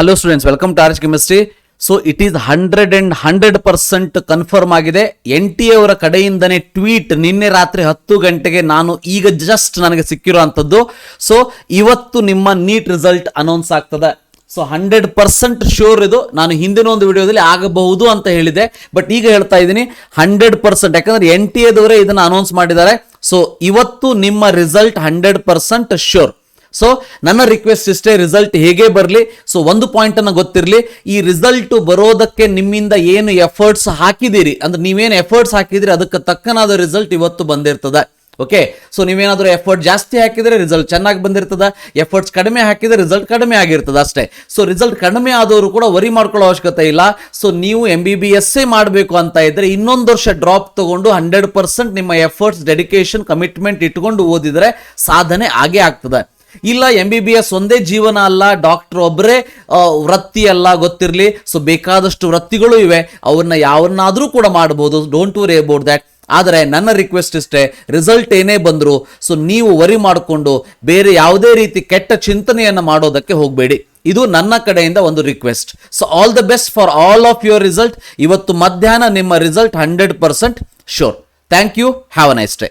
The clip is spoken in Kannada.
Hello students, welcome to arch chemistry. So it is 100% confirm ಆಗಿದೆ. NTA ಅವರ ಕಡೆಯಿಂದನೇ ಟ್ವೀಟ್ ನಿನ್ನೆ ರಾತ್ರಿ 10 ಗಂಟೆಗೆ ನಾನು ಈಗ ಜಸ್ಟ್ ನನಗೆ ಸಿಕ್ಕಿರೋ ಅಂಥದ್ದು. ಸೊ ಇವತ್ತು ನಿಮ್ಮ ನೀಟ್ ರಿಸಲ್ಟ್ ಅನೌನ್ಸ್ ಆಗ್ತದೆ. ಸೊ 100% ಶ್ಯೂರ್ ಇದು. ನಾನು ಹಿಂದಿನ ಒಂದು ವಿಡಿಯೋದಲ್ಲಿ ಆಗಬಹುದು ಅಂತ ಹೇಳಿದೆ, ಬಟ್ ಈಗ ಹೇಳ್ತಾ ಇದ್ದೀನಿ 100%, ಯಾಕಂದ್ರೆ NTA ದವರೇ ಇದನ್ನು ಅನೌನ್ಸ್ ಮಾಡಿದ್ದಾರೆ. ಸೊ ಇವತ್ತು ನಿಮ್ಮ ರಿಸಲ್ಟ್ 100% ಶ್ಯೂರ್. ಸೊ ನನ್ನ ರಿಕ್ವೆಸ್ಟ್ ಇಷ್ಟೇ, ರಿಸಲ್ಟ್ ಹೇಗೆ ಬರಲಿ. ಸೊ ಒಂದು ಪಾಯಿಂಟ್ ಅನ್ನು ಗೊತ್ತಿರಲಿ, ಈ ರಿಸಲ್ಟ್ ಬರೋದಕ್ಕೆ ನಿಮ್ಮಿಂದ ಏನು ಎಫರ್ಟ್ಸ್ ಹಾಕಿದಿರಿ, ಅಂದ್ರೆ ನೀವೇನು ಎಫರ್ಟ್ಸ್ ಹಾಕಿದಿರಿ ಅದಕ್ಕೆ ತಕ್ಕನಾದ ರಿಸಲ್ಟ್ ಇವತ್ತು ಬಂದಿರ್ತದೆ. ಓಕೆ, ಸೊ ನೀವೇನಾದ್ರೂ ಎಫರ್ಟ್ ಜಾಸ್ತಿ ಹಾಕಿದ್ರೆ ರಿಸಲ್ಟ್ ಚೆನ್ನಾಗಿ ಬಂದಿರ್ತದ, ಎಫರ್ಟ್ಸ್ ಕಡಿಮೆ ಹಾಕಿದ್ರೆ ರಿಸಲ್ಟ್ ಕಡಿಮೆ ಆಗಿರ್ತದೆ ಅಷ್ಟೇ. ಸೊ ರಿಸಲ್ಟ್ ಕಡಿಮೆ ಆದವರು ಕೂಡ ವರಿ ಮಾಡ್ಕೊಳ್ಳೋ ಅವಶ್ಯಕತೆ ಇಲ್ಲ. ಸೊ ನೀವು MBBS ಮಾಡಬೇಕು ಅಂತ ಇದ್ರೆ ಇನ್ನೊಂದು ವರ್ಷ ಡ್ರಾಪ್ ತಗೊಂಡು 100% ನಿಮ್ಮ ಎಫರ್ಟ್ಸ್, ಡೆಡಿಕೇಶನ್, ಕಮಿಟ್ಮೆಂಟ್ ಇಟ್ಕೊಂಡು ಓದಿದ್ರೆ ಸಾಧನೆ ಆಗೇ ಆಗ್ತದೆ. ಇಲ್ಲ MBBS ಒಂದೇ ಜೀವನ ಅಲ್ಲ, ಡಾಕ್ಟರ್ ಒಬ್ಬರೇ ವೃತ್ತಿ ಅಲ್ಲ, ಗೊತ್ತಿರಲಿ. ಸೊ ಬೇಕಾದಷ್ಟು ವೃತ್ತಿಗಳು ಇವೆ, ಅವನ್ನ ಯಾವನ್ನಾದ್ರೂ ಕೂಡ ಮಾಡಬಹುದು. Don't worry about that. ಆದರೆ ನನ್ನ ರಿಕ್ವೆಸ್ಟ್ ಇಷ್ಟೇ, ರಿಸಲ್ಟ್ ಏನೇ ಬಂದ್ರು ಸೊ ನೀವು ವರಿ ಮಾಡಿಕೊಂಡು ಬೇರೆ ಯಾವುದೇ ರೀತಿ ಕೆಟ್ಟ ಚಿಂತನೆಯನ್ನು ಮಾಡೋದಕ್ಕೆ ಹೋಗಬೇಡಿ. ಇದು ನನ್ನ ಕಡೆಯಿಂದ ಒಂದು request. So all the best for all of your result. ಇವತ್ತು ಮಧ್ಯಾಹ್ನ ನಿಮ್ಮ result 100% sure. Thank you. Have a nice day.